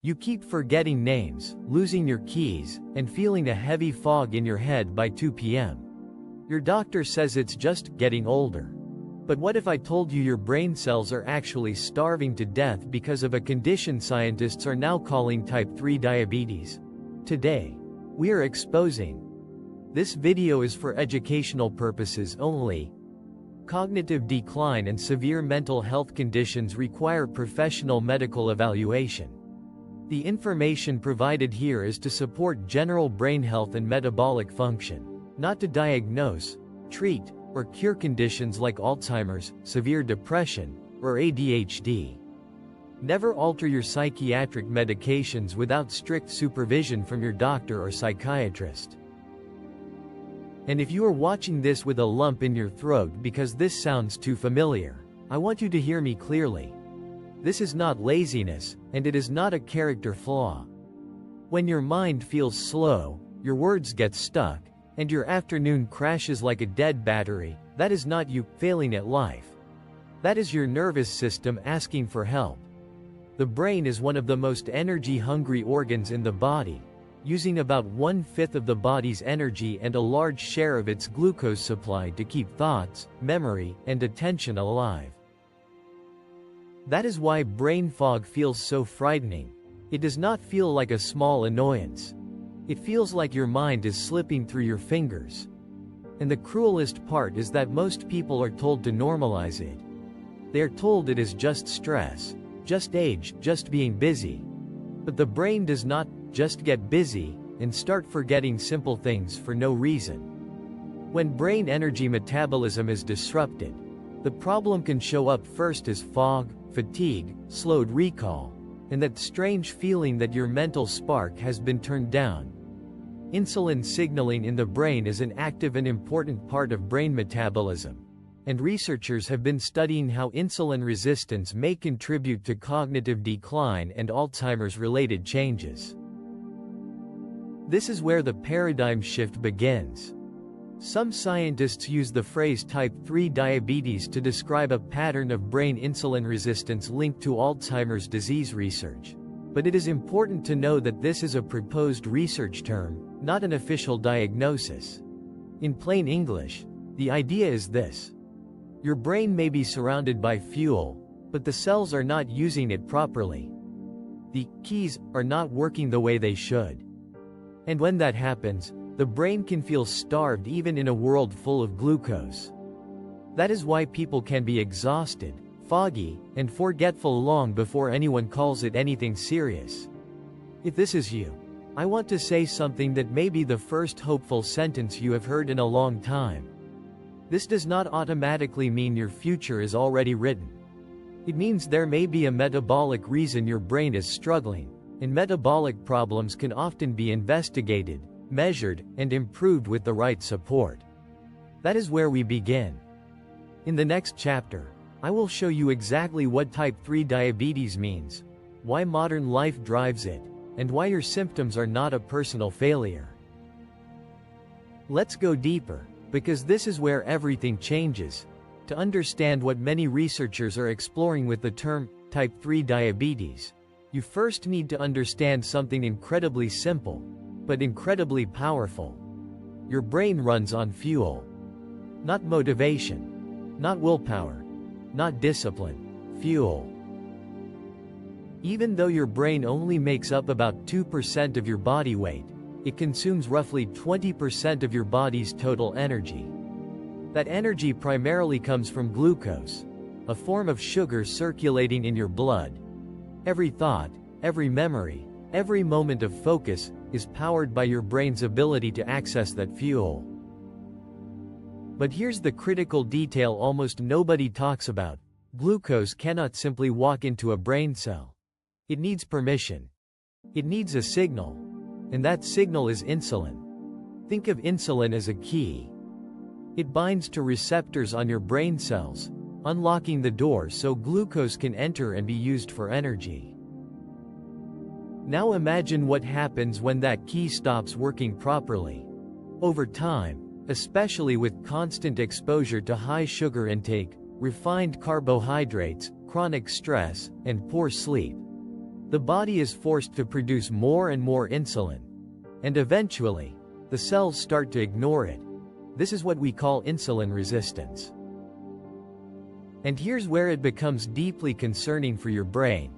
You keep forgetting names, losing your keys, and feeling a heavy fog in your head by 2 p.m. Your doctor says it's just getting older. But what if I told you your brain cells are actually starving to death because of a condition scientists are now calling type 3 diabetes? Today, we are exposing. This video is for educational purposes only. Cognitive decline and severe mental health conditions require professional medical evaluation. The information provided here is to support general brain health and metabolic function, not to diagnose, treat, or cure conditions like Alzheimer's, severe depression, or ADHD. Never alter your psychiatric medications without strict supervision from your doctor or psychiatrist. And if you are watching this with a lump in your throat because this sounds too familiar, I want you to hear me clearly. This is not laziness, and it is not a character flaw. When your mind feels slow, your words get stuck, and your afternoon crashes like a dead battery, that is not you failing at life. That is your nervous system asking for help. The brain is one of the most energy-hungry organs in the body, using about 1/5 of the body's energy and a large share of its glucose supply to keep thoughts, memory, and attention alive. That is why brain fog feels so frightening. It does not feel like a small annoyance. It feels like your mind is slipping through your fingers. And the cruelest part is that most people are told to normalize it. They are told it is just stress, just age, just being busy. But the brain does not just get busy and start forgetting simple things for no reason. When brain energy metabolism is disrupted, the problem can show up first as fog, fatigue, slowed recall, and that strange feeling that your mental spark has been turned down. Insulin signaling in the brain is an active and important part of brain metabolism, and researchers have been studying how insulin resistance may contribute to cognitive decline and Alzheimer's-related changes. This is where the paradigm shift begins. Some scientists use the phrase type 3 diabetes to describe a pattern of brain insulin resistance linked to Alzheimer's disease research. But it is important to know that this is a proposed research term, not an official diagnosis. In plain English, the idea is this. Your brain may be surrounded by fuel, but the cells are not using it properly. The keys are not working the way they should. And when that happens, the brain can feel starved even in a world full of glucose. That is why people can be exhausted, foggy, and forgetful long before anyone calls it anything serious. If this is you, I want to say something that may be the first hopeful sentence you have heard in a long time. This does not automatically mean your future is already written. It means there may be a metabolic reason your brain is struggling, and metabolic problems can often be investigated, measured, and improved with the right support. That is where we begin. In the next chapter, I will show you exactly what type 3 diabetes means, why modern life drives it, and why your symptoms are not a personal failure. Let's go deeper, because this is where everything changes. To understand what many researchers are exploring with the term type 3 diabetes, you first need to understand something incredibly simple, but incredibly powerful. Your brain runs on fuel. Not motivation. Not willpower. Not discipline. Fuel. Even though your brain only makes up about 2% of your body weight, it consumes roughly 20% of your body's total energy. That energy primarily comes from glucose, a form of sugar circulating in your blood. Every thought, every memory, every moment of focus is powered by your brain's ability to access that fuel. But here's the critical detail almost nobody talks about. Glucose cannot simply walk into a brain cell. It needs permission. It needs a signal. And that signal is insulin. Think of insulin as a key. It binds to receptors on your brain cells, unlocking the door so glucose can enter and be used for energy. Now imagine what happens when that key stops working properly. Over time, especially with constant exposure to high sugar intake, refined carbohydrates, chronic stress, and poor sleep, The body is forced to produce more and more insulin. And eventually, the cells start to ignore it. This is what we call insulin resistance. And here's where it becomes deeply concerning for your brain.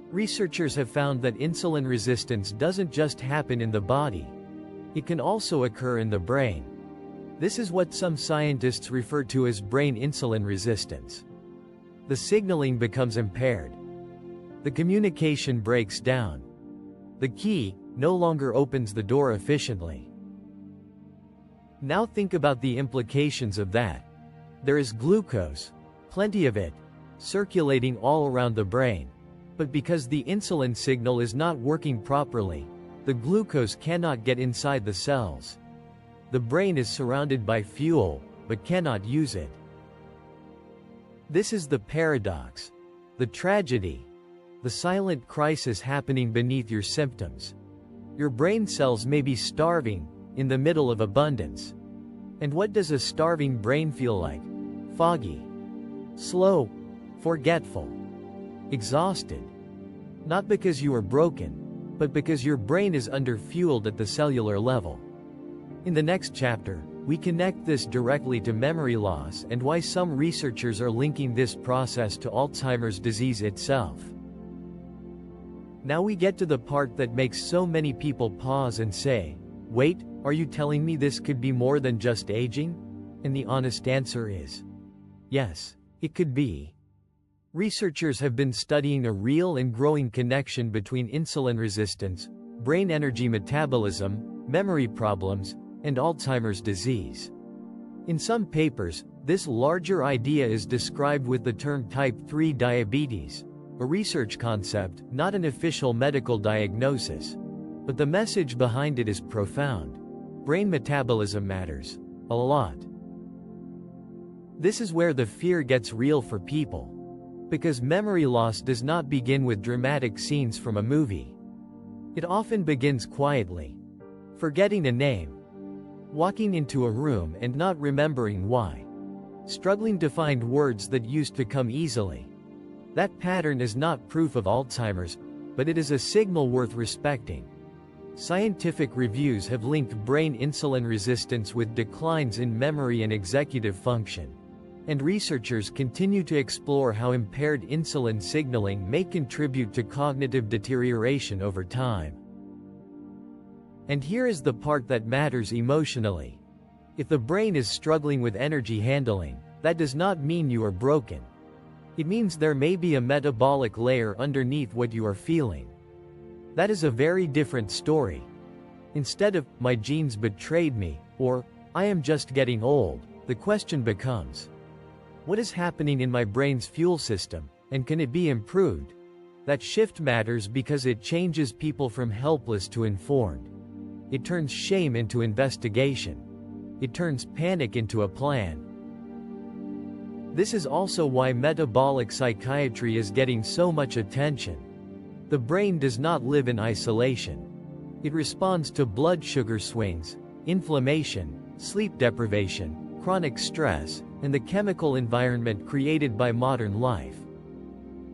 Researchers have found that insulin resistance doesn't just happen in the body. It can also occur in the brain. This is what some scientists refer to as brain insulin resistance. The signaling becomes impaired. The communication breaks down. The key no longer opens the door efficiently. Now think about the implications of that. There is glucose, plenty of it, circulating all around the brain. But because the insulin signal is not working properly, the glucose cannot get inside the cells. The brain is surrounded by fuel, but cannot use it. This is the paradox, the tragedy, the silent crisis happening beneath your symptoms. Your brain cells may be starving, in the middle of abundance. And what does a starving brain feel like? Foggy, slow, forgetful, exhausted. Not because you are broken, but because your brain is underfueled at the cellular level. In the next chapter, we connect this directly to memory loss and why some researchers are linking this process to Alzheimer's disease itself. Now we get to the part that makes so many people pause and say, "Wait, are you telling me this could be more than just aging?" And the honest answer is, yes, it could be. Researchers have been studying a real and growing connection between insulin resistance, brain energy metabolism, memory problems, and Alzheimer's disease. In some papers, this larger idea is described with the term type 3 diabetes, a research concept, not an official medical diagnosis. But the message behind it is profound. Brain metabolism matters a lot. This is where the fear gets real for people. Because memory loss does not begin with dramatic scenes from a movie. It often begins quietly. Forgetting a name. Walking into a room and not remembering why. Struggling to find words that used to come easily. That pattern is not proof of Alzheimer's, but it is a signal worth respecting. Scientific reviews have linked brain insulin resistance with declines in memory and executive function. And researchers continue to explore how impaired insulin signaling may contribute to cognitive deterioration over time. And here is the part that matters emotionally. If the brain is struggling with energy handling, that does not mean you are broken. It means there may be a metabolic layer underneath what you are feeling. That is a very different story. Instead of, "My genes betrayed me," or, "I am just getting old," the question becomes, what is happening in my brain's fuel system, and can it be improved? That shift matters because it changes people from helpless to informed. It turns shame into investigation. It turns panic into a plan. This is also why metabolic psychiatry is getting so much attention. The brain does not live in isolation. It responds to blood sugar swings, inflammation, sleep deprivation, chronic stress, and the chemical environment created by modern life.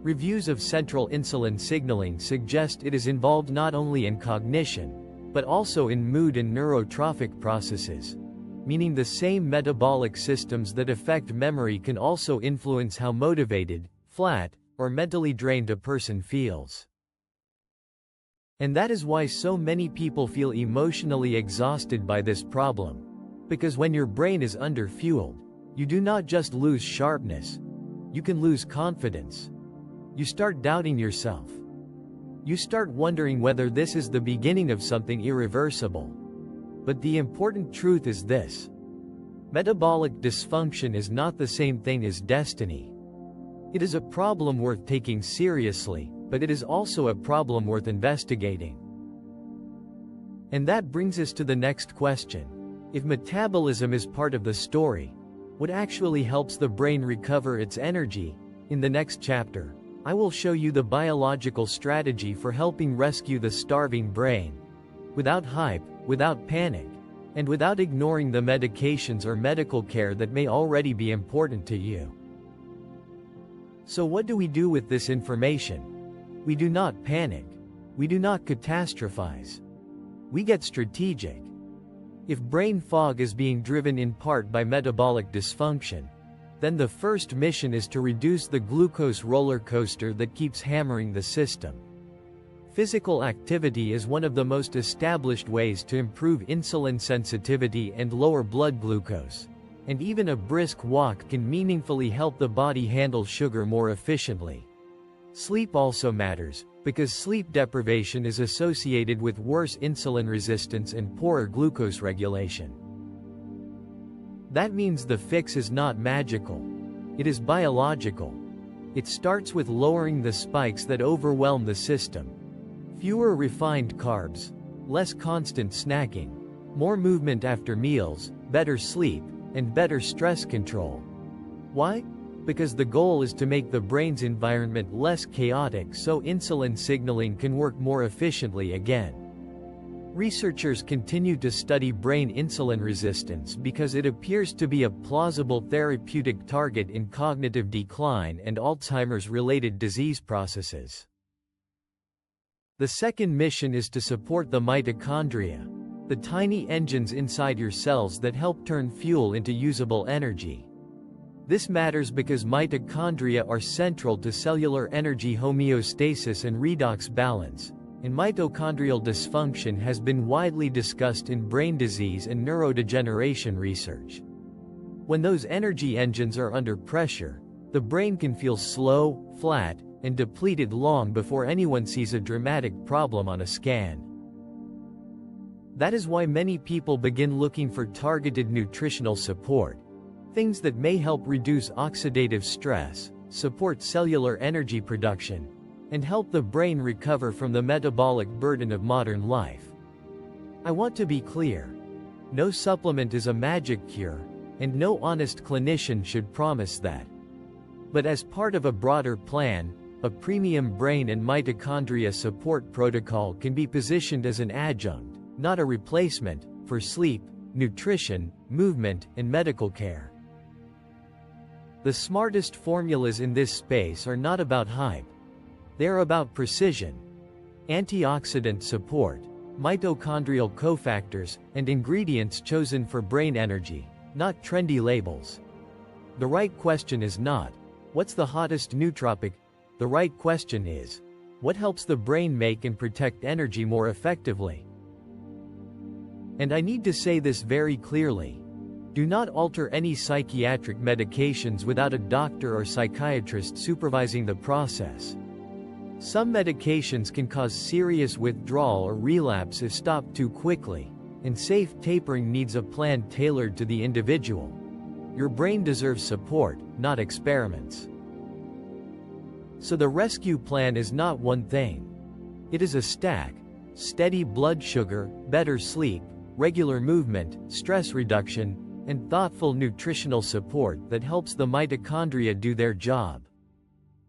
Reviews of central insulin signaling suggest it is involved not only in cognition, but also in mood and neurotrophic processes, meaning the same metabolic systems that affect memory can also influence how motivated, flat, or mentally drained a person feels. And that is why so many people feel emotionally exhausted by this problem. Because when your brain is underfueled, you do not just lose sharpness, you can lose confidence. You start doubting yourself. You start wondering whether this is the beginning of something irreversible. But the important truth is this. Metabolic dysfunction is not the same thing as destiny. It is a problem worth taking seriously, but it is also a problem worth investigating. And that brings us to the next question. If metabolism is part of the story, what actually helps the brain recover its energy? In the next chapter, I will show you the biological strategy for helping rescue the starving brain. Without hype, without panic, and without ignoring the medications or medical care that may already be important to you. So what do we do with this information? We do not panic. We do not catastrophize. We get strategic. If brain fog is being driven in part by metabolic dysfunction, then the first mission is to reduce the glucose roller coaster that keeps hammering the system. Physical activity is one of the most established ways to improve insulin sensitivity and lower blood glucose, and even a brisk walk can meaningfully help the body handle sugar more efficiently. Sleep also matters, because sleep deprivation is associated with worse insulin resistance and poorer glucose regulation. That means the fix is not magical. It is biological. It starts with lowering the spikes that overwhelm the system. Fewer refined carbs, less constant snacking, more movement after meals, better sleep, and better stress control. Why? Because the goal is to make the brain's environment less chaotic so insulin signaling can work more efficiently again. Researchers continue to study brain insulin resistance because it appears to be a plausible therapeutic target in cognitive decline and Alzheimer's-related disease processes. The second mission is to support the mitochondria, the tiny engines inside your cells that help turn fuel into usable energy. This matters because mitochondria are central to cellular energy homeostasis and redox balance, and mitochondrial dysfunction has been widely discussed in brain disease and neurodegeneration research. When those energy engines are under pressure, the brain can feel slow, flat, and depleted long before anyone sees a dramatic problem on a scan. That is why many people begin looking for targeted nutritional support, things that may help reduce oxidative stress, support cellular energy production, and help the brain recover from the metabolic burden of modern life. I want to be clear. No supplement is a magic cure, and no honest clinician should promise that. But as part of a broader plan, a premium brain and mitochondria support protocol can be positioned as an adjunct, not a replacement, for sleep, nutrition, movement, and medical care. The smartest formulas in this space are not about hype. They are about precision. Antioxidant support, mitochondrial cofactors, and ingredients chosen for brain energy, not trendy labels. The right question is not, what's the hottest nootropic? The right question is, what helps the brain make and protect energy more effectively? And I need to say this very clearly. Do not alter any psychiatric medications without a doctor or psychiatrist supervising the process. Some medications can cause serious withdrawal or relapse if stopped too quickly, and safe tapering needs a plan tailored to the individual. Your brain deserves support, not experiments. So the rescue plan is not one thing. It is a stack: steady blood sugar, better sleep, regular movement, stress reduction, and thoughtful nutritional support that helps the mitochondria do their job.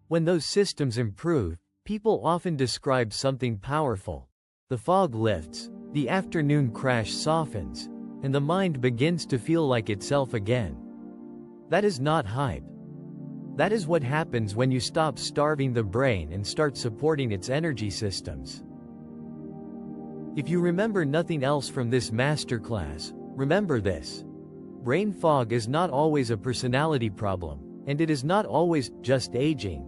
When those systems improve, people often describe something powerful. The fog lifts, the afternoon crash softens, and the mind begins to feel like itself again. That is not hype. That is what happens when you stop starving the brain and start supporting its energy systems. If you remember nothing else from this masterclass, remember this. Brain fog is not always a personality problem, and it is not always just aging.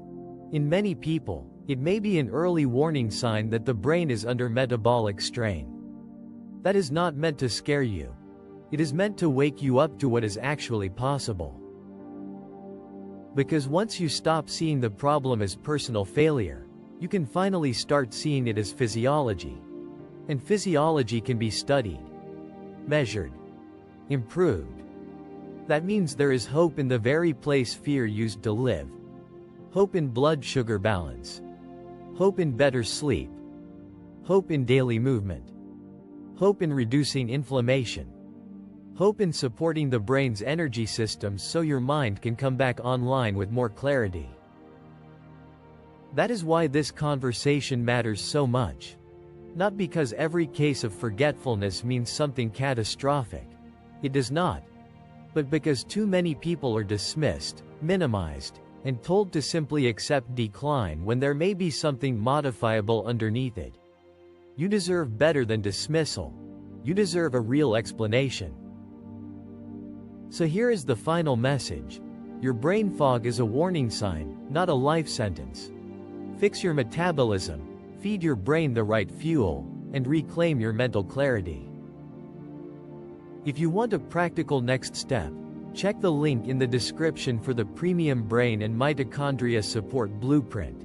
In many people, it may be an early warning sign that the brain is under metabolic strain. That is not meant to scare you. It is meant to wake you up to what is actually possible. Because once you stop seeing the problem as personal failure, you can finally start seeing it as physiology. And physiology can be studied, measured, improved. That means there is hope in the very place fear used to live. Hope in blood sugar balance. Hope in better sleep. Hope in daily movement. Hope in reducing inflammation. Hope in supporting the brain's energy systems so your mind can come back online with more clarity. That is why this conversation matters so much. Not because every case of forgetfulness means something catastrophic. It does not. But because too many people are dismissed, minimized, and told to simply accept decline when there may be something modifiable underneath it. You deserve better than dismissal. You deserve a real explanation. So here is the final message. Your brain fog is a warning sign, not a life sentence. Fix your metabolism, feed your brain the right fuel, and reclaim your mental clarity. If you want a practical next step, check the link in the description for the Premium Brain and Mitochondria Support Blueprint.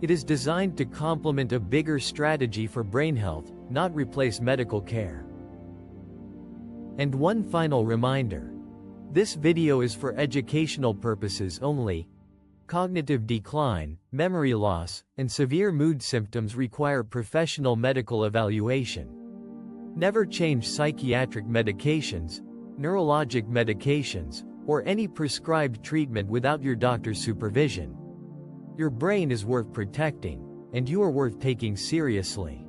It is designed to complement a bigger strategy for brain health, not replace medical care. And one final reminder. This video is for educational purposes only. Cognitive decline, memory loss, and severe mood symptoms require professional medical evaluation. Never change psychiatric medications, neurologic medications, or any prescribed treatment without your doctor's supervision. Your brain is worth protecting, and you are worth taking seriously.